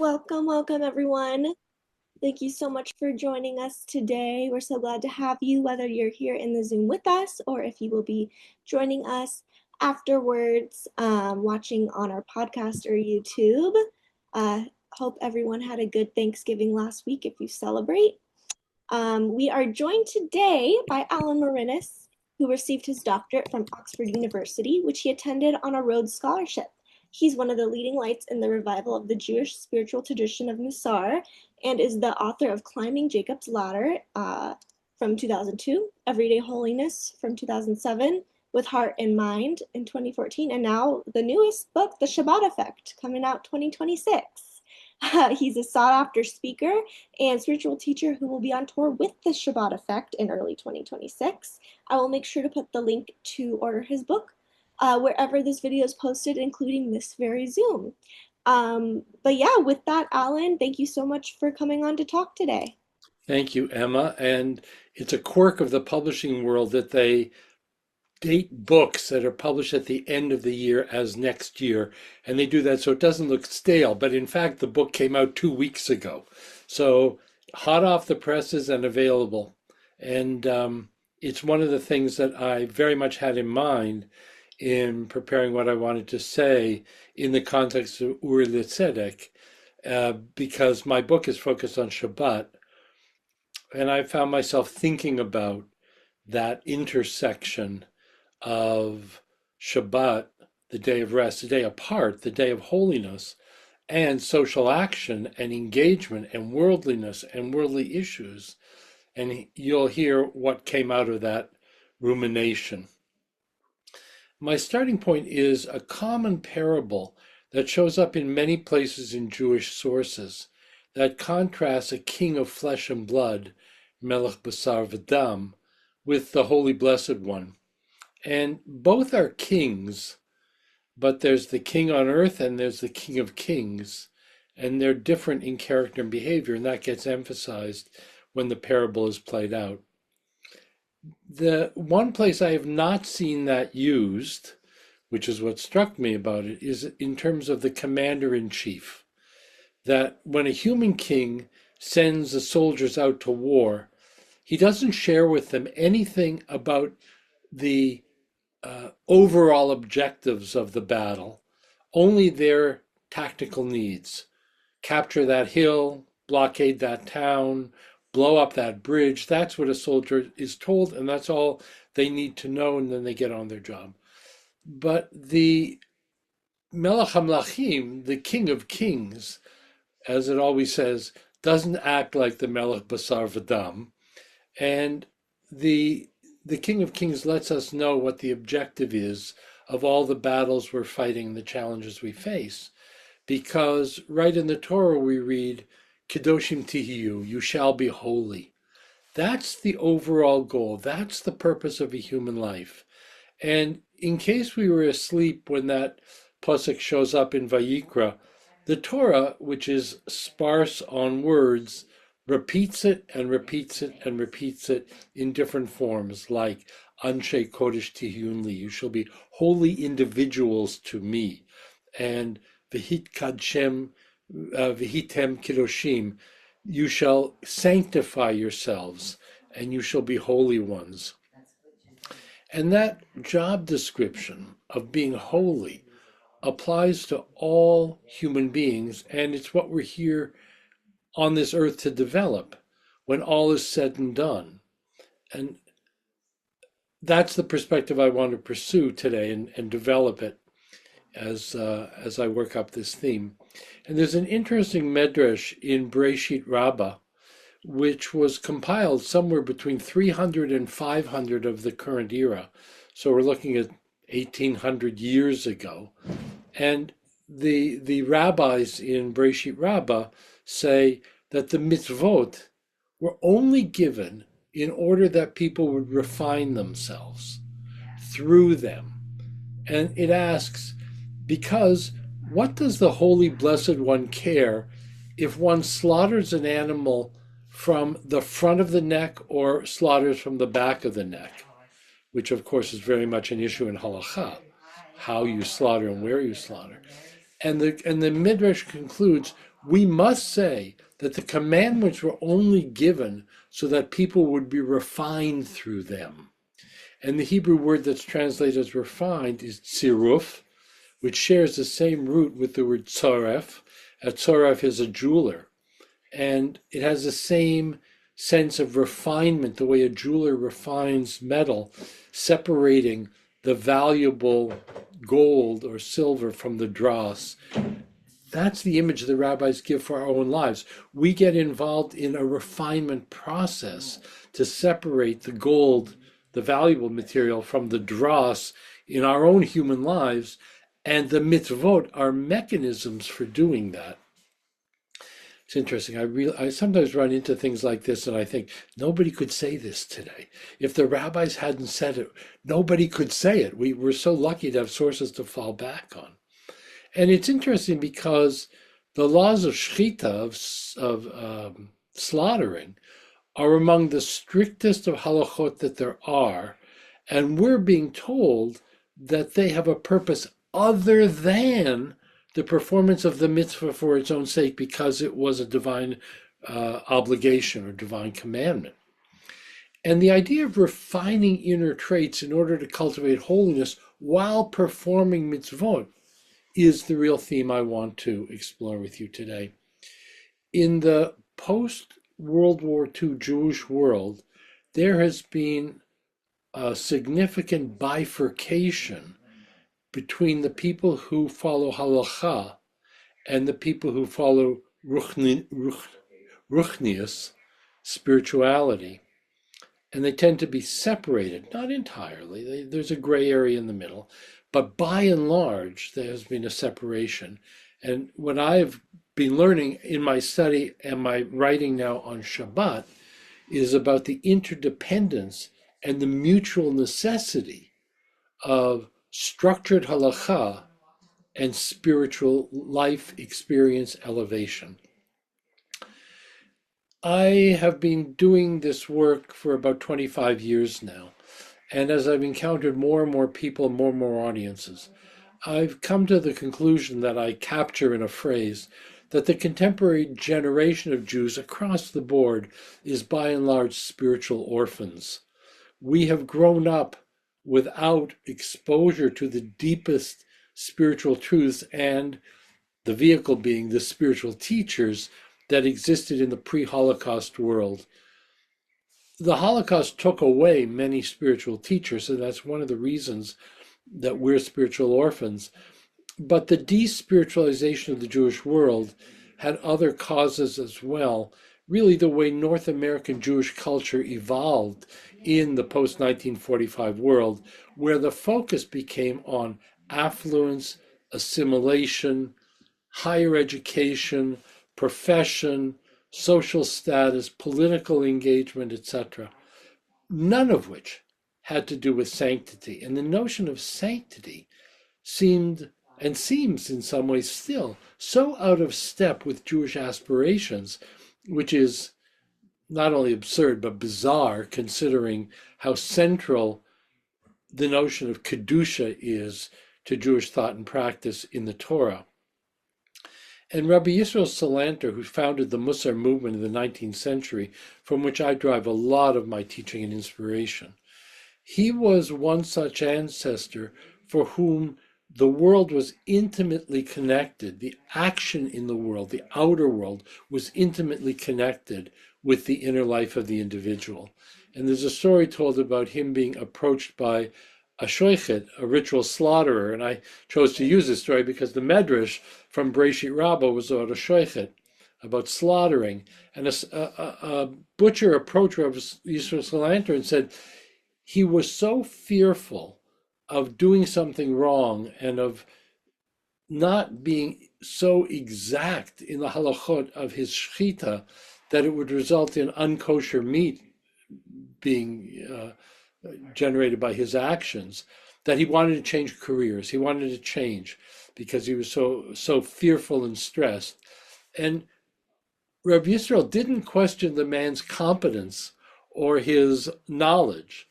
Welcome everyone. Thank you so much for joining us today. We're so glad to have you, whether you're here in the Zoom with us or if you will be joining us afterwards, watching on our podcast or YouTube. Hope everyone had a good Thanksgiving last week if you celebrate. We are joined today by Alan Morinis, who received his doctorate from Oxford University, which he attended on a Rhodes Scholarship. He's one of the leading lights in the revival of the Jewish spiritual tradition of Mussar and is the author of Climbing Jacob's Ladder from 2002, Everyday Holiness from 2007, With Heart and Mind in 2014, and now the newest book, The Shabbat Effect, coming out 2026. He's a sought-after speaker and spiritual teacher who will be on tour with the Shabbat Effect in early 2026. I will make sure to put the link to order his book wherever this video is posted, including this very Zoom. But yeah, with that, Alan, thank you so much for coming on to talk today. Thank you, Emma. And it's a quirk of the publishing world that they date books that are published at the end of the year as next year. And they do that so it doesn't look stale. But in fact, the book came out 2 weeks ago. So hot off the presses and available. And it's one of the things that I very much had in mind in preparing what I wanted to say in the context of Uri L'Tzedek, because my book is focused on Shabbat. And I found myself thinking about that intersection of Shabbat, the day of rest, the day apart, the day of holiness, and social action and engagement and worldliness and worldly issues. And you'll hear what came out of that rumination. My starting point is a common parable that shows up in many places in Jewish sources that contrasts a king of flesh and blood, Melech Basar V'Dam, with the Holy Blessed One. And both are kings, but there's the king on earth and there's the king of kings, and they're different in character and behavior, and that gets emphasized when the parable is played out. The one place I have not seen that used, which is what struck me about it, is in terms of the commander-in-chief. That when a human king sends the soldiers out to war, he doesn't share with them anything about the overall objectives of the battle, only their tactical needs. Capture that hill, blockade that town, blow up that bridge. That's what a soldier is told, and that's all they need to know, and then they get on their job. But the Melech HaMlachim, the king of kings, as it always says, doesn't act like the Melech Basar V'Dam. And the King of Kings lets us know what the objective is of all the battles we're fighting, the challenges we face. Because right in the Torah we read, Kedoshim Tihiyu, you shall be holy. That's the overall goal. That's the purpose of a human life. And in case we were asleep when that pasuk shows up in Vayikra, the Torah, which is sparse on words, repeats it and repeats it and repeats it in different forms, like Anshe Kodesh Tihunli, you shall be holy individuals to me, and V'hit Kadshem, V'hitem Kidoshim, you shall sanctify yourselves, and you shall be holy ones. And that job description of being holy applies to all human beings, and it's what we're here on this earth to develop when all is said and done. And that's the perspective I want to pursue today and develop it as I work up this theme. And there's an interesting medrash in Bereshit Rabbah, which was compiled somewhere between 300 and 500 of the current era. So we're looking at 1800 years ago. And the rabbis in Bereshit Rabbah say that the mitzvot were only given in order that people would refine themselves through them. And it asks, because what does the Holy Blessed One care if one slaughters an animal from the front of the neck or slaughters from the back of the neck, which of course is very much an issue in halakha, how you slaughter and where you slaughter. And the Midrash concludes, We must say that the commandments were only given so that people would be refined through them. And the Hebrew word that's translated as refined is tziruf, which shares the same root with the word tzoref. A tzoref is a jeweler. And it has the same sense of refinement, the way a jeweler refines metal, separating the valuable gold or silver from the dross. That's the image the rabbis give for our own lives. We get involved in a refinement process to separate the gold, the valuable material, from the dross in our own human lives, and the mitzvot are mechanisms for doing that. It's interesting. I sometimes run into things like this and I think nobody could say this today. If the rabbis hadn't said it, nobody could say it. We're so lucky to have sources to fall back on. And it's interesting because the laws of shechita, of slaughtering, are among the strictest of halachot that there are. And we're being told that they have a purpose other than the performance of the mitzvah for its own sake, because it was a divine obligation or divine commandment. And the idea of refining inner traits in order to cultivate holiness while performing mitzvot is the real theme I want to explore with you today. In the post-World War II Jewish world, there has been a significant bifurcation between the people who follow halacha and the people who follow ruchnius, spirituality. And they tend to be separated, not entirely. There's a gray area in the middle. But by and large, there has been a separation. And what I've been learning in my study and my writing now on Shabbat is about the interdependence and the mutual necessity of structured halakha and spiritual life experience elevation. I have been doing this work for about 25 years now. And as I've encountered more and more people, more and more audiences, I've come to the conclusion that I capture in a phrase that the contemporary generation of Jews across the board is by and large spiritual orphans. We have grown up without exposure to the deepest spiritual truths, and the vehicle being the spiritual teachers that existed in the pre-Holocaust world. The Holocaust took away many spiritual teachers, and that's one of the reasons that we're spiritual orphans. But the despiritualization of the Jewish world had other causes as well. Really, the way North American Jewish culture evolved in the post-1945 world, where the focus became on affluence, assimilation, higher education, profession, social status, political engagement, etc., none of which had to do with sanctity. And the notion of sanctity seemed and seems in some ways still so out of step with Jewish aspirations, which is not only absurd but bizarre, considering how central the notion of Kedusha is to Jewish thought and practice in the Torah. And Rabbi Yisrael Salanter, who founded the Mussar movement in the 19th century, from which I derive a lot of my teaching and inspiration, he was one such ancestor for whom the world was intimately connected. The action in the world, the outer world, was intimately connected with the inner life of the individual. And there's a story told about him being approached by a shoichet, a ritual slaughterer. And I chose to use this story because the Medrash from Breshit Rabbah was about a shoichet, about slaughtering. And a butcher approached Rabbi Yisrael Salanter and said he was so fearful of doing something wrong and of not being so exact in the halachot of his shechita that it would result in unkosher meat being generated by his actions, that he wanted to change careers. He wanted to change because he was so fearful and stressed. And Rabbi Yisrael didn't question the man's competence or his knowledge.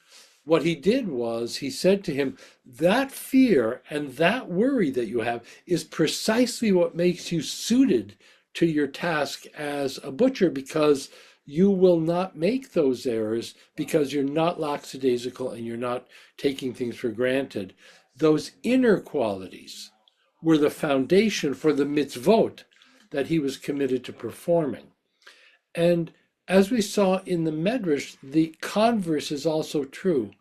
What he did was he said to him, that fear and that worry that you have is precisely what makes you suited to your task as a butcher, because you will not make those errors because you're not lackadaisical and you're not taking things for granted. Those inner qualities were the foundation for the mitzvot that he was committed to performing. And as we saw in the Medrash, the converse is also true.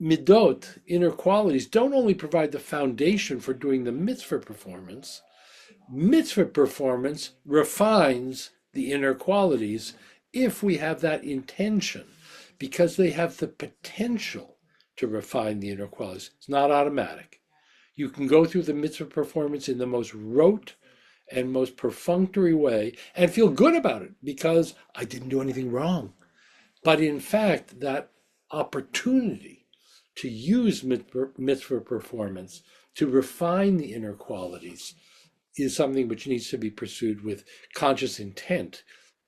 Midot, inner qualities, don't only provide the foundation for doing the mitzvah performance refines the inner qualities if we have that intention, because they have the potential to refine the inner qualities. It's not automatic. You can go through the mitzvah performance in the most rote and most perfunctory way and feel good about it because I didn't do anything wrong. But in fact, that opportunity to use mitzvah performance to refine the inner qualities is something which needs to be pursued with conscious intent.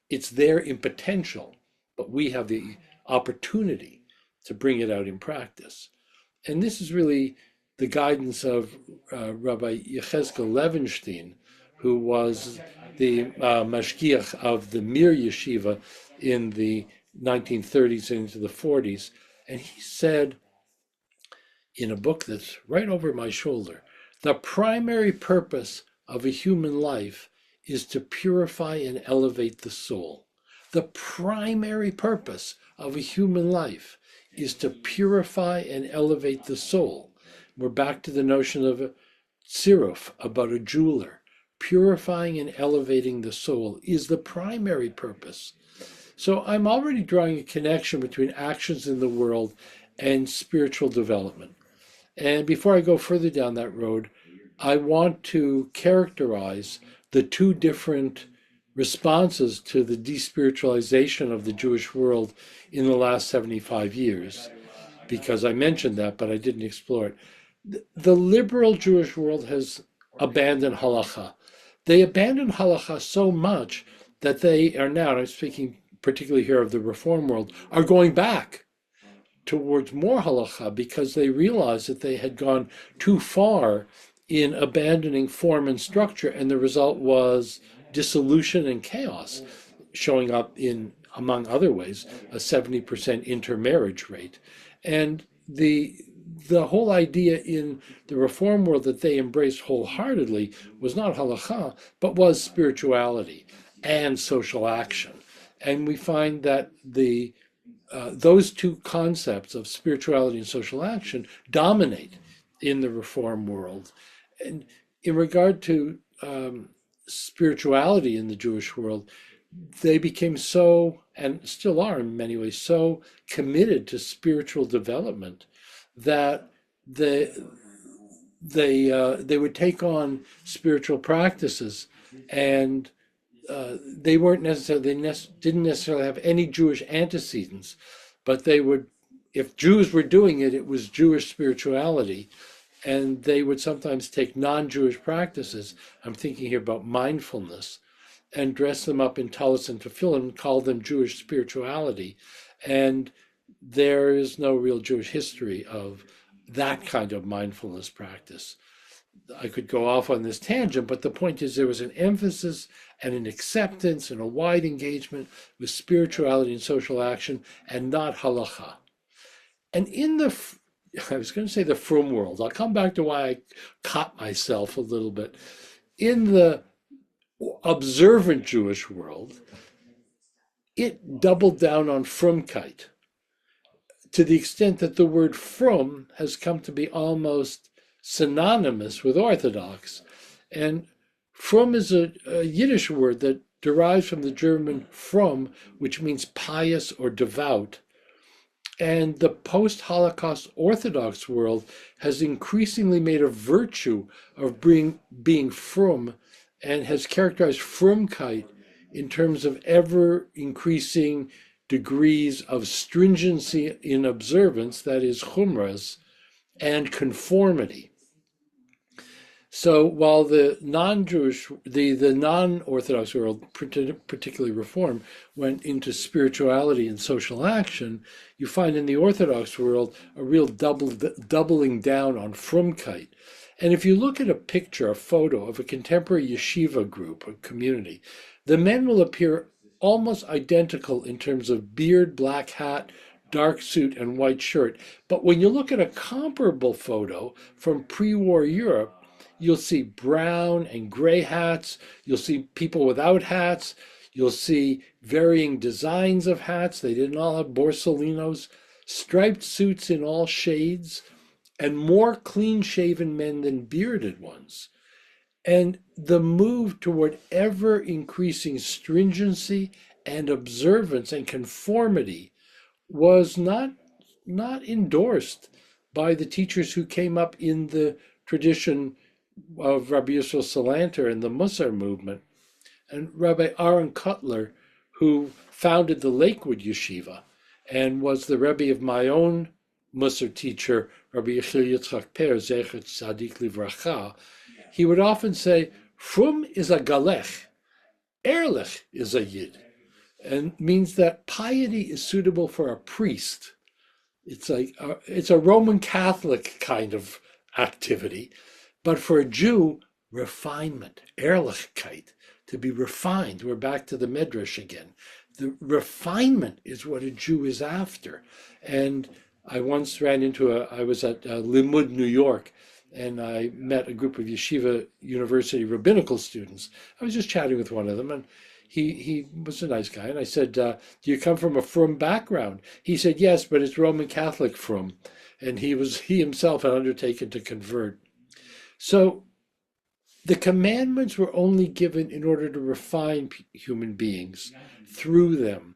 It's there in potential, but we have the opportunity to bring it out in practice. And this is really the guidance of Rabbi Yechiel Levenstein, who was the mashgiach of the Mir Yeshiva in the 1930s and into the 40s. And he said in a book that's right over my shoulder, the primary purpose of a human life is to purify and elevate the soul. The primary purpose of a human life is to purify and elevate the soul. We're back to the notion of a tziruf, about a jeweler. Purifying and elevating the soul is the primary purpose. So I'm already drawing a connection between actions in the world and spiritual development. And before I go further down that road, I want to characterize the two different responses to the despiritualization of the Jewish world in the last 75 years, because I mentioned that, but I didn't explore it. The liberal Jewish world has abandoned halacha. They abandoned halacha so much that they are now, and I'm speaking particularly here of the reform world, are going back towards more halacha because they realized that they had gone too far in abandoning form and structure, and the result was dissolution and chaos, showing up in, among other ways, a 70% intermarriage rate. And the whole idea in the reform world that they embraced wholeheartedly was not halakha, but was spirituality and social action. And we find that those two concepts of spirituality and social action dominate in the reform world. And in regard to spirituality in the Jewish world, they became so, and still are in many ways, so committed to spiritual development that they would take on spiritual practices, and they weren't necessarily, didn't necessarily have any Jewish antecedents, but they would, if Jews were doing it, it was Jewish spirituality. And they would sometimes take non-Jewish practices, I'm thinking here about mindfulness, and dress them up in tallis and tefillin and call them Jewish spirituality. And there is no real Jewish history of that kind of mindfulness practice. I could go off on this tangent, but the point is there was an emphasis and an acceptance and a wide engagement with spirituality and social action, and not halacha. And in the, I was going to say the frum world, I'll come back to why I caught myself a little bit. In the observant Jewish world, it doubled down on frumkeit, to the extent that the word frum has come to be almost synonymous with Orthodox. And frum is a Yiddish word that derives from the German frum, which means pious or devout. And the post-Holocaust Orthodox world has increasingly made a virtue of being frum, and has characterized frumkeit in terms of ever-increasing degrees of stringency in observance, that is chumras, and conformity. So while the non-Jewish, the non-Orthodox world, particularly Reform, went into spirituality and social action, you find in the Orthodox world a real doubling down on frumkeit. And if you look at a picture, a photo of a contemporary yeshiva group or community, the men will appear almost identical in terms of beard, black hat, dark suit, and white shirt. But when you look at a comparable photo from pre-war Europe, you'll see brown and gray hats. You'll see people without hats. You'll see varying designs of hats. They didn't all have borsalinos, striped suits in all shades, and more clean-shaven men than bearded ones. And the move toward ever increasing stringency and observance and conformity was not endorsed by the teachers who came up in the tradition of Rabbi Yisrael Salanter and the Mussar movement. And Rabbi Aaron Kotler, who founded the Lakewood Yeshiva and was the Rebbe of my own Mussar teacher, Rabbi Yechiel Yitzchok Perr, Zecher Tzadik Livracha, he would often say, Frum is a galech, Ehrlich is a Yid, and means that piety is suitable for a priest. It's a Roman Catholic kind of activity, but for a Jew, refinement, Ehrlichkeit, to be refined. We're back to the Medrash again. The refinement is what a Jew is after. And I once I was at Limud, New York, and I met a group of Yeshiva University rabbinical students. I was just chatting with one of them, and he was a nice guy. And I said, do you come from a frum background? He said, yes, but it's Roman Catholic frum. And he himself had undertaken to convert. So the commandments were only given in order to refine human beings through them.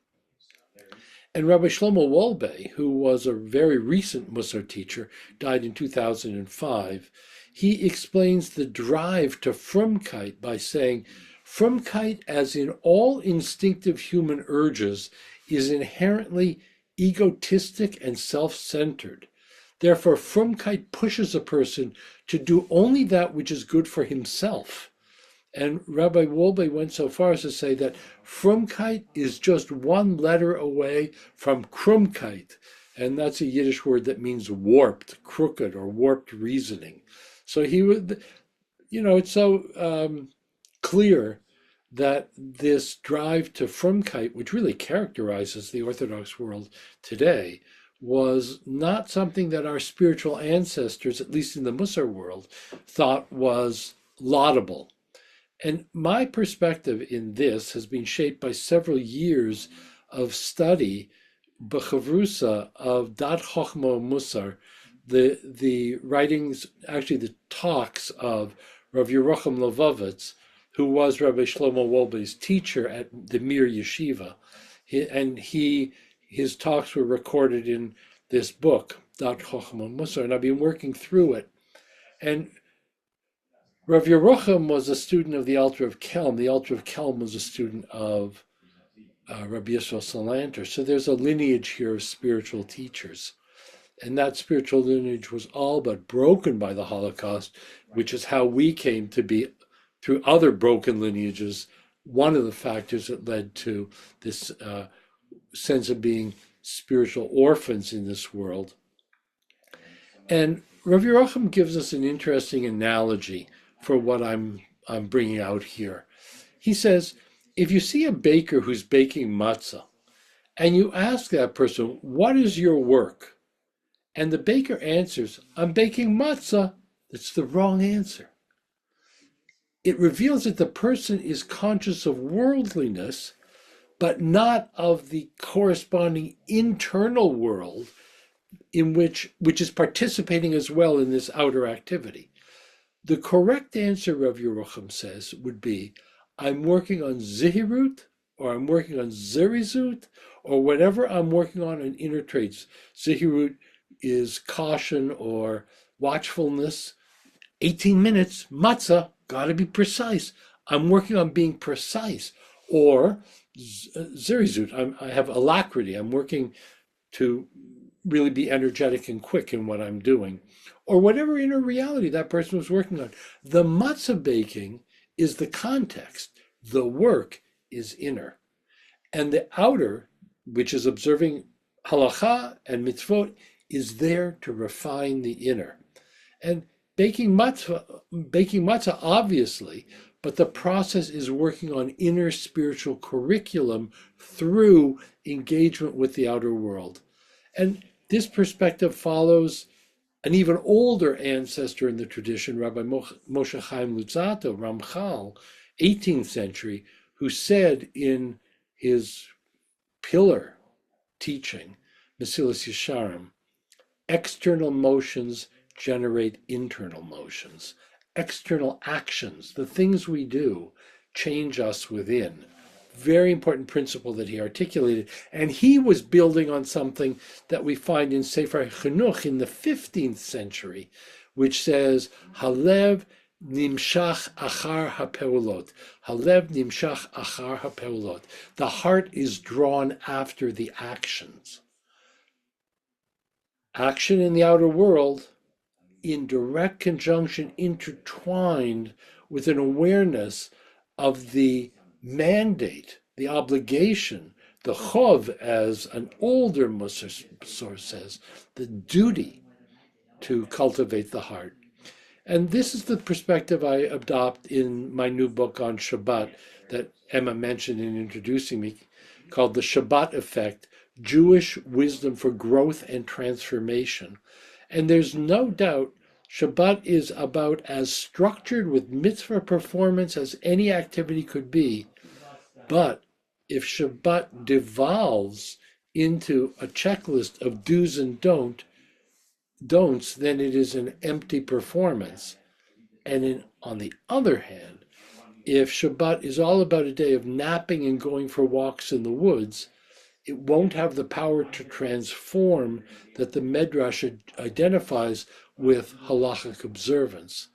And Rabbi Shlomo Wolbe, who was a very recent Mussar teacher, died in 2005, he explains the drive to frumkeit by saying, frumkeit, as in all instinctive human urges, is inherently egotistic and self-centered. Therefore, frumkeit pushes a person to do only that which is good for himself. And Rabbi Wolbe went so far as to say that frumkeit is just one letter away from krumkeit. And that's a Yiddish word that means warped, crooked, or warped reasoning. So he would, it's so clear that this drive to frumkeit, which really characterizes the Orthodox world today, was not something that our spiritual ancestors, at least in the Mussar world, thought was laudable. And my perspective in this has been shaped by several years of study, b'chavrusa, of Dat Chochma Mussar, the writings, actually the talks of Rav Yerucham Levovitz, who was Rabbi Shlomo Wolbe's teacher at the Mir Yeshiva. His talks were recorded in this book, Dat Chochma Mussar, and I've been working through it. And Rav Yerucham was a student of the Alter of Kelm. The Alter of Kelm was a student of Rabbi Yisrael Salanter. So there's a lineage here of spiritual teachers. And that spiritual lineage was all but broken by the Holocaust, which is how we came to be, through other broken lineages, one of the factors that led to this sense of being spiritual orphans in this world. And Rav Yerucham gives us an interesting analogy for what I'm bringing out here. He says, if you see a baker who's baking matzah, and you ask that person, what is your work? And the baker answers, I'm baking matzah, that's the wrong answer. It reveals that the person is conscious of worldliness, but not of the corresponding internal world which is participating as well in this outer activity. The correct answer, Rav Yerucham says, would be, I'm working on zihirut, or I'm working on zirizut, or whatever I'm working on in inner traits. Zihirut is caution or watchfulness. 18 minutes, matzah, gotta be precise. I'm working on being precise. Or zirizut, I have alacrity. I'm working to really be energetic and quick in what I'm doing. Or whatever inner reality that person was working on. The matzah baking is the context. The work is inner. And the outer, which is observing halacha and mitzvot, is there to refine the inner. And baking matzah, obviously, but the process is working on inner spiritual curriculum through engagement with the outer world. And this perspective follows an even older ancestor in the tradition, Rabbi Moshe Chaim Luzzatto, Ramchal, 18th century, who said in his pillar teaching, Mesilas Yesharim, external motions generate internal motions. External actions, the things we do, change us within. Very important principle that he articulated. And he was building on something that we find in Sefer Chinuch in the 15th century, which says, Halev nimshach achar hapeulot. Halev nimshach achar hapeulot. The heart is drawn after the actions. Action in the outer world in direct conjunction, intertwined with an awareness of the mandate, the obligation, the chov, as an older Mussar source says, the duty to cultivate the heart. And this is the perspective I adopt in my new book on Shabbat that Emma mentioned in introducing me, called The Shabbat Effect, Jewish Wisdom for Growth and Transformation. And there's no doubt Shabbat is about as structured with mitzvah performance as any activity could be. But if Shabbat devolves into a checklist of do's and don'ts, then it is an empty performance. And on the other hand, if Shabbat is all about a day of napping and going for walks in the woods, it won't have the power to transform that the Midrash identifies with halachic observance.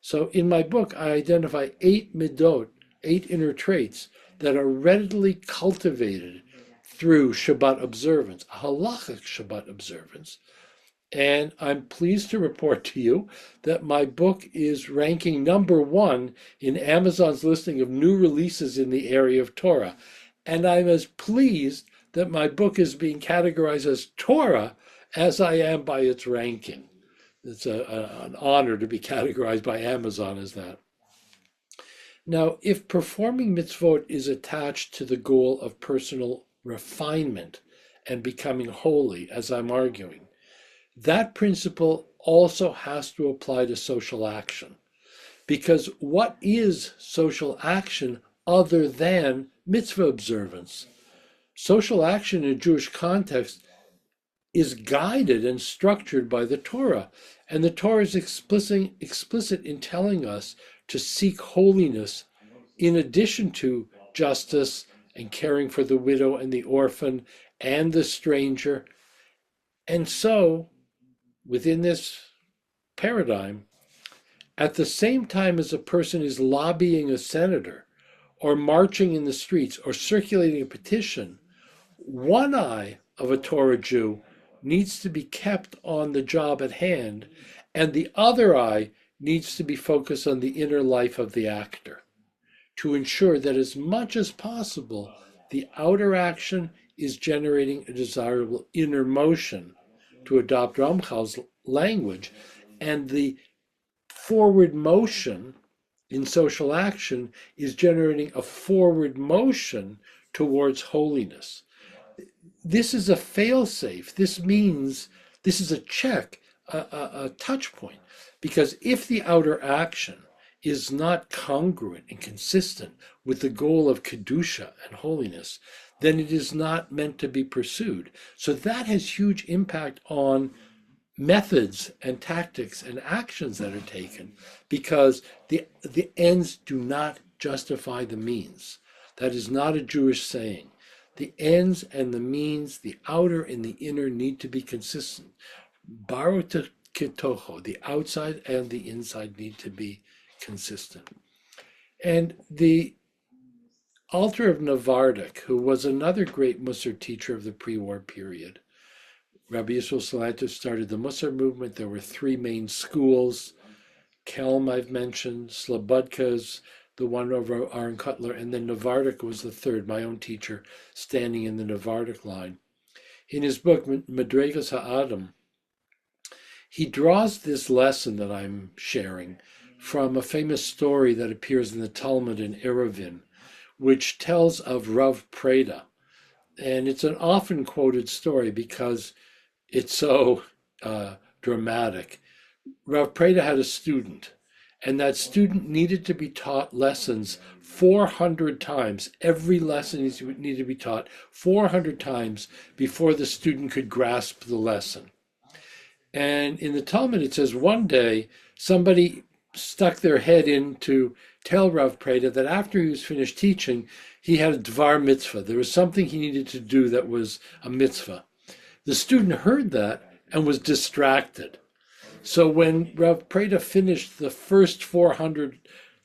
So in my book, I identify 8 midot, 8 inner traits that are readily cultivated through Shabbat observance, a halachic Shabbat observance. And I'm pleased to report to you that my book is ranking #1 in Amazon's listing of new releases in the area of Torah. And I'm as pleased that my book is being categorized as Torah as I am by its ranking. It's an honor to be categorized by Amazon as that. Now, if performing mitzvot is attached to the goal of personal refinement and becoming holy, as I'm arguing, that principle also has to apply to social action. Because what is social action other than mitzvah observance? Social action in a Jewish context is guided and structured by the Torah. And the Torah is explicit in telling us to seek holiness in addition to justice and caring for the widow and the orphan and the stranger. And so, within this paradigm, at the same time as a person is lobbying a senator or marching in the streets or circulating a petition, one eye of a Torah Jew needs to be kept on the job at hand, and the other eye needs to be focused on the inner life of the actor to ensure that as much as possible, the outer action is generating a desirable inner motion, to adopt Ramchal's language, and the forward motion in social action is generating a forward motion towards holiness. This is a fail-safe. This means this is a check, a touch point, because if the outer action is not congruent and consistent with the goal of Kedusha and holiness, then it is not meant to be pursued. So that has huge impact on methods and tactics and actions that are taken, because the ends do not justify the means. That is not a Jewish saying. The ends and the means, the outer and the inner, need to be consistent. Baro ketocho, the outside and the inside need to be consistent. And the Alter of Novardok, who was another great Mussar teacher of the pre-war period, Rabbi Yechiel Yitzchok started the Mussar movement. There were 3 main schools. Kelm, I've mentioned, Slobodka's, the one over Aaron Cutler, and then Novardok was the third, my own teacher, standing in the Novardok line. In his book, Madregas HaAdam, he draws this lesson that I'm sharing from a famous story that appears in the Talmud in Eruvin, which tells of Rav Preda. And it's an often quoted story because it's so dramatic. Rav Preda had a student, and that student needed to be taught lessons 400 times. Every lesson needed to be taught 400 times before the student could grasp the lesson. And in the Talmud, it says one day somebody stuck their head in to tell Rav Preda that after he was finished teaching, he had a dvar mitzvah. There was something he needed to do that was a mitzvah. The student heard that and was distracted. So when Rav Preda finished the first 400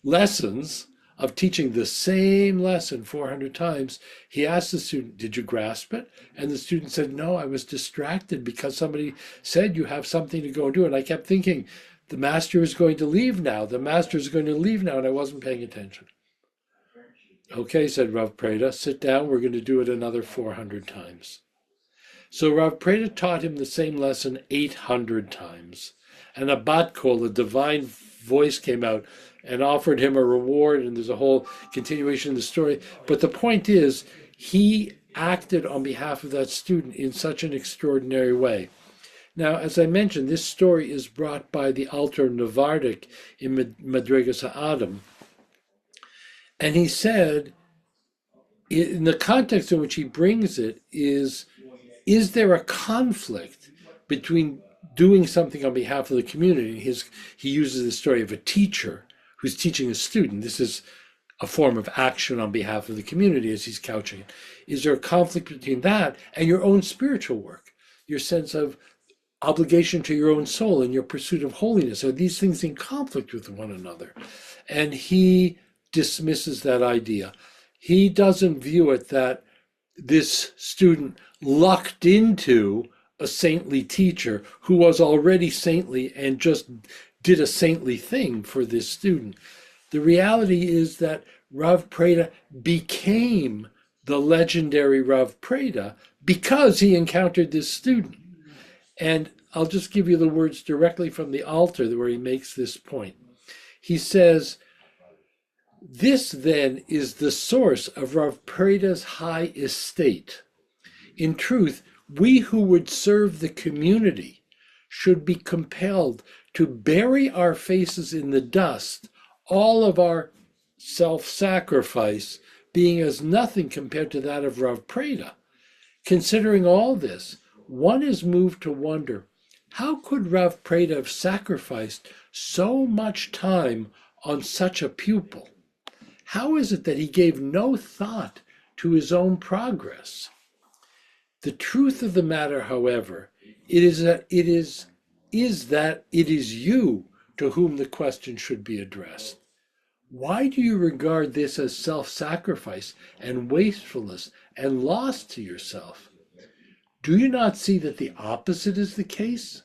lessons of teaching the same lesson 400 times, he asked the student, "Did you grasp it?" And the student said, "No, I was distracted because somebody said you have something to go do. And I kept thinking, the master is going to leave now. The master is going to leave now, and I wasn't paying attention." "Okay," said Rav Preda, "sit down. We're going to do it another 400 times." So Rav Preda taught him the same lesson 800 times. And a bat kol, a divine voice, came out and offered him a reward, and there's a whole continuation of the story. But the point is, he acted on behalf of that student in such an extraordinary way. Now, as I mentioned, this story is brought by the Alter Navardik in Madrigas HaAdam. And he said, in the context in which he brings it, is there a conflict between doing something on behalf of the community? He uses the story of a teacher who's teaching a student. This is a form of action on behalf of the community as he's couching it. Is there a conflict between that and your own spiritual work, your sense of obligation to your own soul and your pursuit of holiness? Are these things in conflict with one another? And he dismisses that idea. He doesn't view it that this student lucked into a saintly teacher who was already saintly and just did a saintly thing for this student. The reality is that Rav Preda became the legendary Rav Preda because he encountered this student. And I'll just give you the words directly from the Alter where he makes this point. He says, "This then is the source of Rav Preda's high estate. In truth, we who would serve the community should be compelled to bury our faces in the dust, all of our self-sacrifice being as nothing compared to that of Rav Preda. Considering all this, one is moved to wonder, how could Rav Preda have sacrificed so much time on such a pupil? How is it that he gave no thought to his own progress? The truth of the matter, however, is that it is you to whom the question should be addressed. Why do you regard this as self-sacrifice and wastefulness and loss to yourself? Do you not see that the opposite is the case?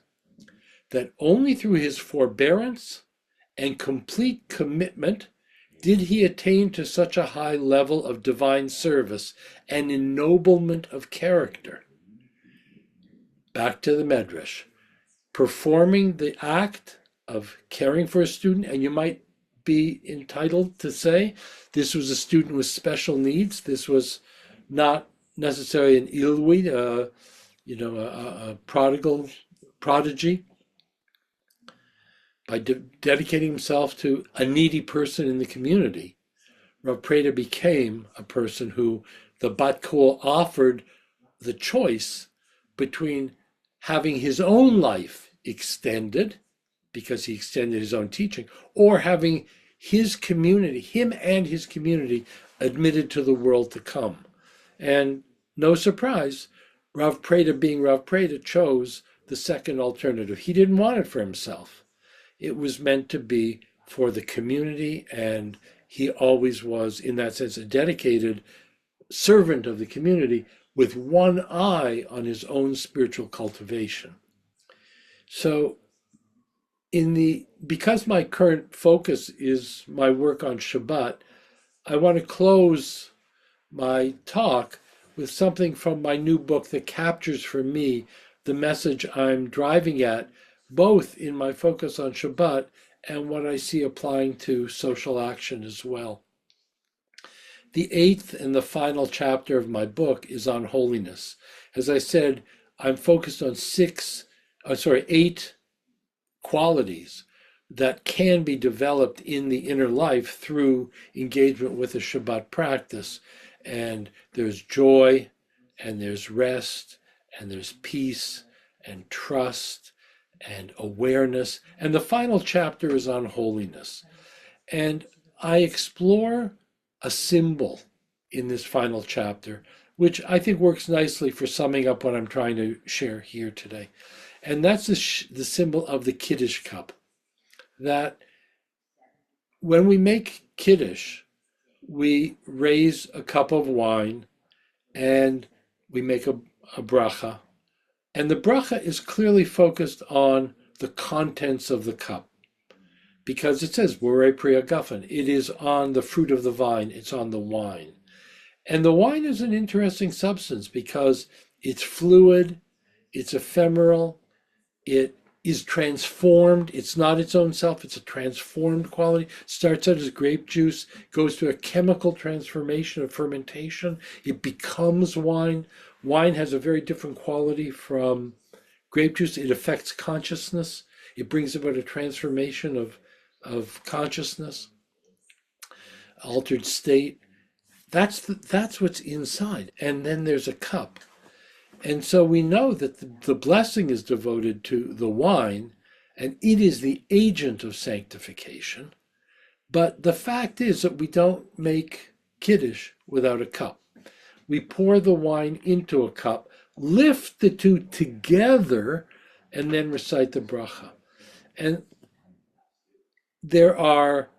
That only through his forbearance and complete commitment did he attain to such a high level of divine service and ennoblement of character?" Back to the Medrash. Performing the act of caring for a student, and you might be entitled to say this was a student with special needs. This was not necessarily an Ilwi, a prodigy. By dedicating himself to a needy person in the community, Rav Preda became a person who the Bat Kol offered the choice between having his own life extended, because he extended his own teaching, or having his community, him and his community, admitted to the world to come. And no surprise, Rav Preda, being Rav Preda, chose the second alternative. He didn't want it for himself. It was meant to be for the community, and he always was, in that sense, a dedicated servant of the community with one eye on his own spiritual cultivation. So because my current focus is my work on Shabbat, I want to close my talk with something from my new book that captures for me the message I'm driving at both in my focus on Shabbat and what I see applying to social action as well. The eighth and the final chapter of my book is on holiness. As I said, I'm focused on eight qualities that can be developed in the inner life through engagement with a Shabbat practice. And there's joy, and there's rest, and there's peace, and trust, and awareness. And the final chapter is on holiness. And I explore a symbol in this final chapter, which I think works nicely for summing up what I'm trying to share here today. And that's the symbol of the Kiddush cup. That when we make Kiddush, we raise a cup of wine and we make a bracha. And the bracha is clearly focused on the contents of the cup, because it says, Borei Pri Hagafen. It is on the fruit of the vine, it's on the wine. And the wine is an interesting substance because it's fluid, it's ephemeral, it is transformed. It's not its own self, it's a transformed quality. Starts out as grape juice, goes through a chemical transformation of fermentation. It becomes wine. Wine has a very different quality from grape juice. It affects consciousness. It brings about a transformation of consciousness, altered state. That's what's inside. And then there's a cup. And so we know that the blessing is devoted to the wine, and it is the agent of sanctification. But the fact is that we don't make Kiddush without a cup. We pour the wine into a cup, lift the two together, and then recite the bracha. And there are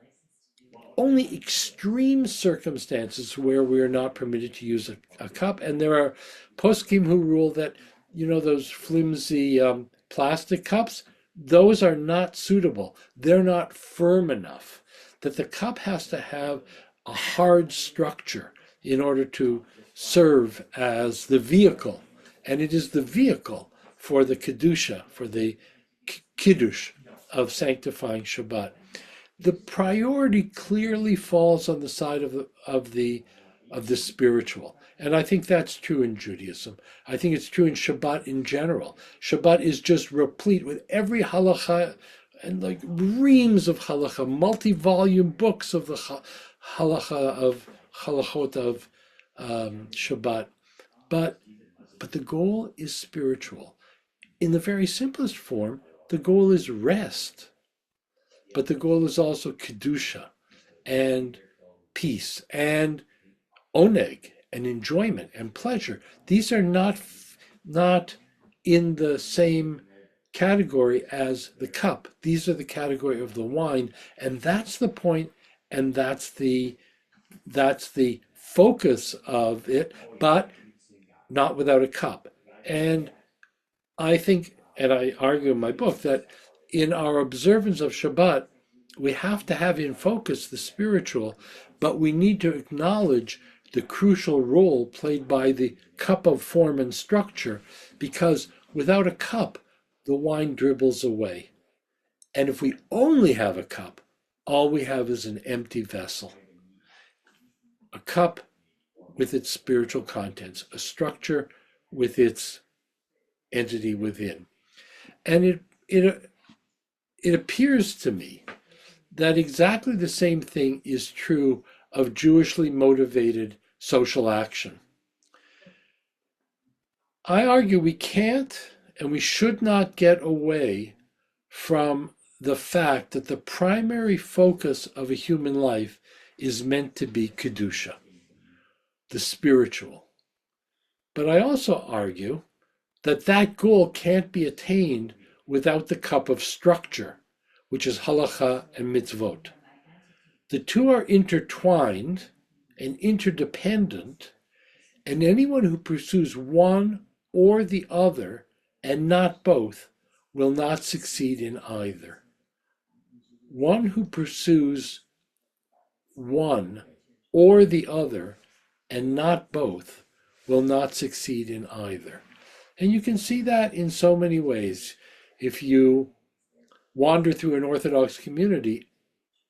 only extreme circumstances where we are not permitted to use a cup. And there are poskim who rule that, those flimsy plastic cups, those are not suitable. They're not firm enough. That the cup has to have a hard structure in order to serve as the vehicle. And it is the vehicle for the Kedusha, for the Kiddush of sanctifying Shabbat. The priority clearly falls on the side of the spiritual. And I think that's true in Judaism. I think it's true in Shabbat in general. Shabbat is just replete with every halacha and like reams of halacha, multi-volume books of the halachot of Shabbat. But the goal is spiritual. In the very simplest form, the goal is rest. But the goal is also kedusha and peace and oneg and enjoyment and pleasure. These are not in the same category as the cup. These are the category of the wine, and that's the point, and that's the focus of it, but not without a cup. And I think, and I argue in my book, that in our observance of Shabbat, we have to have in focus the spiritual, but we need to acknowledge the crucial role played by the cup of form and structure, because without a cup, the wine dribbles away. And if we only have a cup, all we have is an empty vessel. A cup with its spiritual contents, a structure with its entity within. And it appears to me that exactly the same thing is true of Jewishly motivated social action. I argue we can't and we should not get away from the fact that the primary focus of a human life is meant to be Kedusha, the spiritual. But I also argue that that goal can't be attained without the cup of structure, which is halacha and mitzvot. The two are intertwined and interdependent, and anyone who pursues one or the other and not both will not succeed in either. One who pursues one or the other and not both will not succeed in either. And you can see that in so many ways. If you wander through an Orthodox community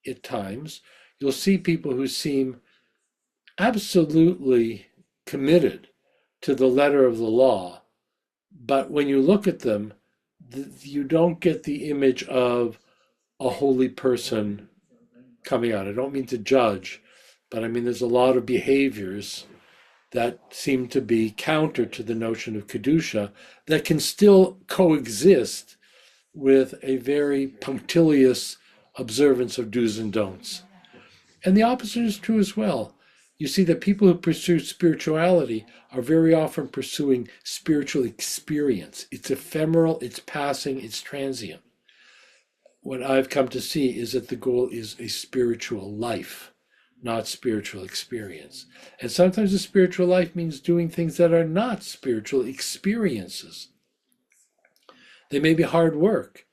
at times, you'll see people who seem absolutely committed to the letter of the law, but when you look at them, you don't get the image of a holy person coming out. I don't mean to judge, but I mean there's a lot of behaviors that seem to be counter to the notion of Kedusha that can still coexist with a very punctilious observance of do's and don'ts. And the opposite is true as well. You see that people who pursue spirituality are very often pursuing spiritual experience. It's ephemeral, it's passing, it's transient. What I've come to see is that the goal is a spiritual life, not spiritual experience. And sometimes a spiritual life means doing things that are not spiritual experiences. They may be hard work.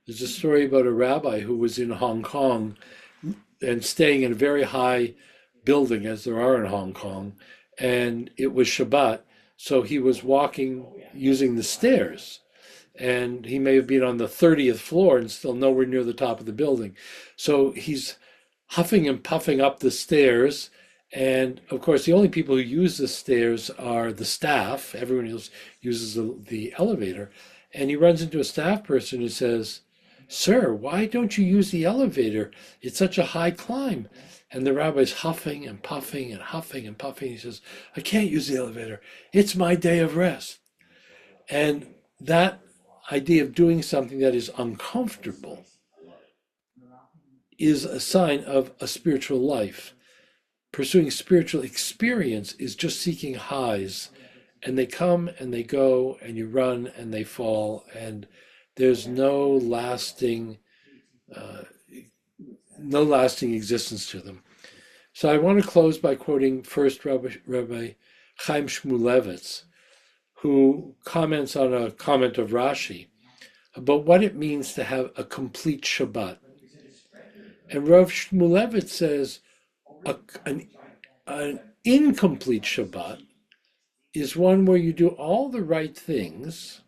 There's a story about a rabbi who was in Hong Kong and staying in a very high building, as there are in Hong Kong, and it was Shabbat, so he was walking using the stairs, and he may have been on the 30th floor and still nowhere near the top of the building. So he's huffing and puffing up the stairs, and of course the only people who use the stairs are the staff. Everyone else uses the elevator, and he runs into a staff person who says, "Sir, why don't you use the elevator? It's such a high climb." And the rabbi's huffing and puffing and huffing and puffing. He says, "I can't use the elevator. It's my day of rest." And that idea of doing something that is uncomfortable is a sign of a spiritual life. Pursuing spiritual experience is just seeking highs, and they come and they go, and you run and they fall, and there's no lasting existence to them. So I want to close by quoting first Rabbi Chaim Shmulevitz, who comments on a comment of Rashi about what it means to have a complete Shabbat. And Rav Shmulevitz says an incomplete Shabbat is one where you do all the right things,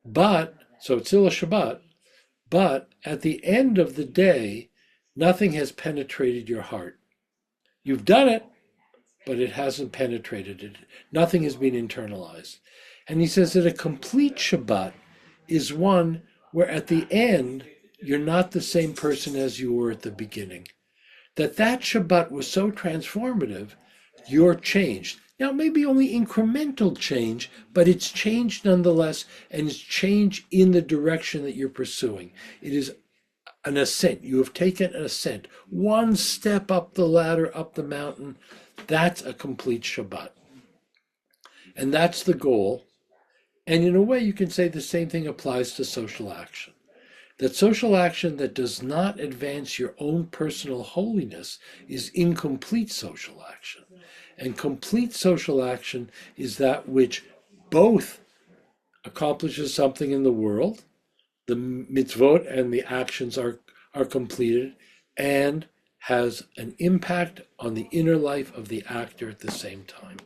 so it's still a Shabbat, but at the end of the day, nothing has penetrated your heart. You've done it, but it hasn't penetrated it. Nothing has been internalized. And he says that a complete Shabbat is one where at the end, you're not the same person as you were at the beginning. That Shabbat was so transformative, you're changed. Now, maybe only incremental change, but it's changed nonetheless, and it's change in the direction that you're pursuing. It is an ascent. You have taken an ascent. One step up the ladder, up the mountain. That's a complete Shabbat. And that's the goal. And in a way, you can say the same thing applies to social action. That social action that does not advance your own personal holiness is incomplete social action. And complete social action is that which both accomplishes something in the world, the mitzvot and the actions are completed, and has an impact on the inner life of the actor at the same time.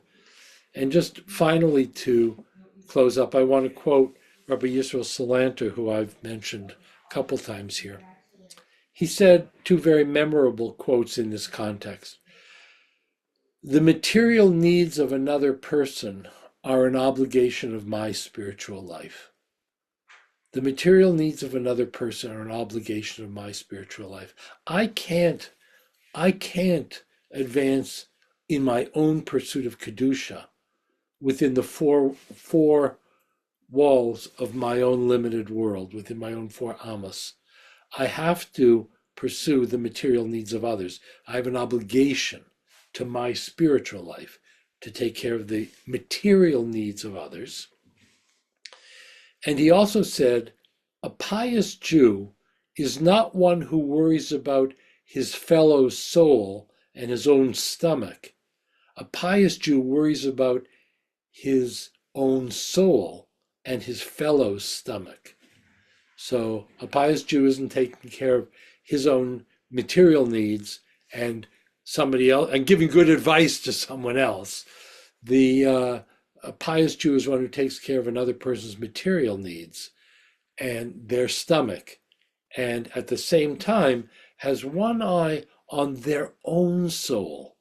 And just finally, to close up, I want to quote Rabbi Yisrael Salanter, who I've mentioned a couple times here. He said two very memorable quotes in this context. "The material needs of another person are an obligation of my spiritual life." The material needs of another person are an obligation of my spiritual life. I can't advance in my own pursuit of Kedusha within the four walls of my own limited world, within my own four amas. I have to pursue the material needs of others. I have an obligation to my spiritual life to take care of the material needs of others. And he also said, a pious Jew is not one who worries about his fellow's soul and his own stomach. A pious Jew worries about his own soul and his fellow's stomach. So a pious Jew isn't taking care of his own material needs and somebody else and giving good advice to someone else. A pious Jew is one who takes care of another person's material needs and their stomach and at the same time has one eye on their own soul,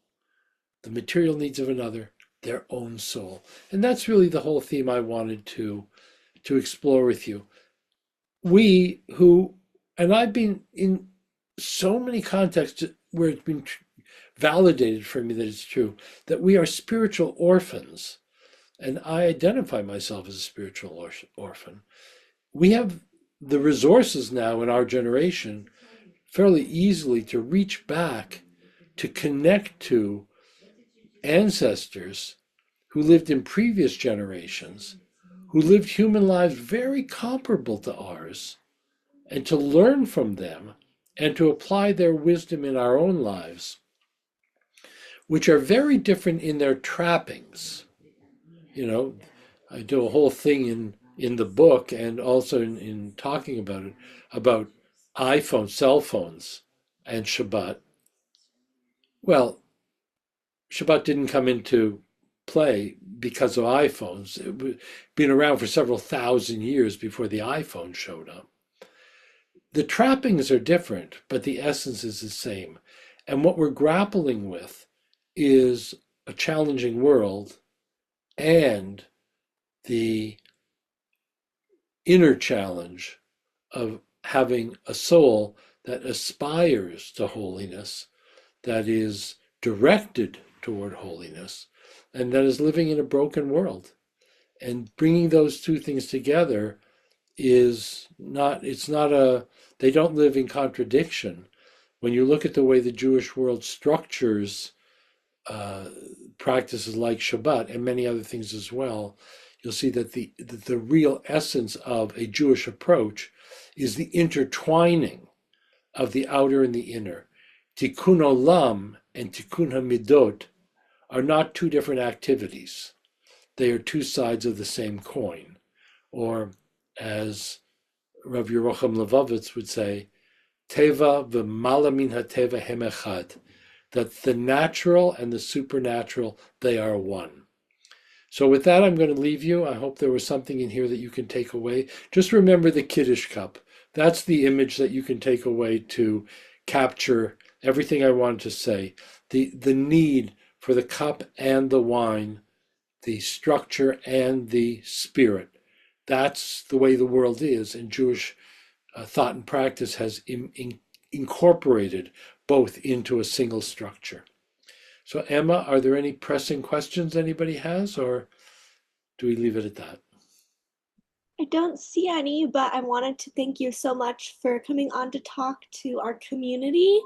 the material needs of another, their own soul. And that's really the whole theme I wanted to explore with you. We who, and I've been in so many contexts where it's been validated for me that it's true, that we are spiritual orphans. And I identify myself as a spiritual orphan. We have the resources now in our generation fairly easily to reach back, to connect to ancestors who lived in previous generations, who lived human lives very comparable to ours, and to learn from them and to apply their wisdom in our own lives, which are very different in their trappings. You know, I do a whole thing in the book and also in talking about it, about iPhones, cell phones, and Shabbat. Well, Shabbat didn't come into play because of iPhones. It had been around for several thousand years before the iPhone showed up. The trappings are different, but the essence is the same. And what we're grappling with is a challenging world and the inner challenge of having a soul that aspires to holiness, that is directed toward holiness, and that is living in a broken world. And bringing those two things together is not, it's not a, they don't live in contradiction. When you look at the way the Jewish world structures practices like Shabbat and many other things as well, you'll see that the real essence of a Jewish approach is the intertwining of the outer and the inner. Tikkun olam and tikkun hamidot are not two different activities. They are two sides of the same coin. Or as Rav Yerucham Levovitz would say, Teva v'mala min hateva hem echad, that the natural and the supernatural, they are one. So with that, I'm going to leave you. I hope there was something in here that you can take away. Just remember the Kiddush cup. That's the image that you can take away to capture everything I wanted to say. The need for the cup and the wine, the structure and the spirit. That's the way the world is, and Jewish thought and practice has incorporated both into a single structure. So Emma, are there any pressing questions anybody has, or do we leave it at that? I don't see any, but I wanted to thank you so much for coming on to talk to our community.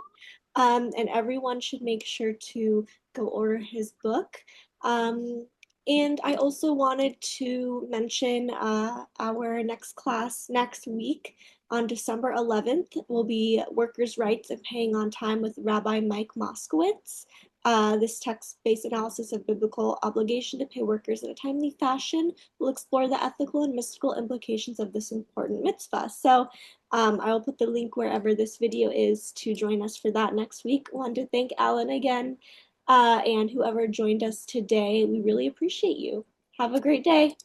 And everyone should make sure to go order his book. And I also wanted to mention our next class next week on December 11th will be Workers' Rights and Paying on Time with Rabbi Mike Moskowitz. This text-based analysis of biblical obligation to pay workers in a timely fashion will explore the ethical and mystical implications of this important mitzvah. So I will put the link wherever this video is to join us for that next week. I want to thank Alan again and whoever joined us today. We really appreciate you. Have a great day.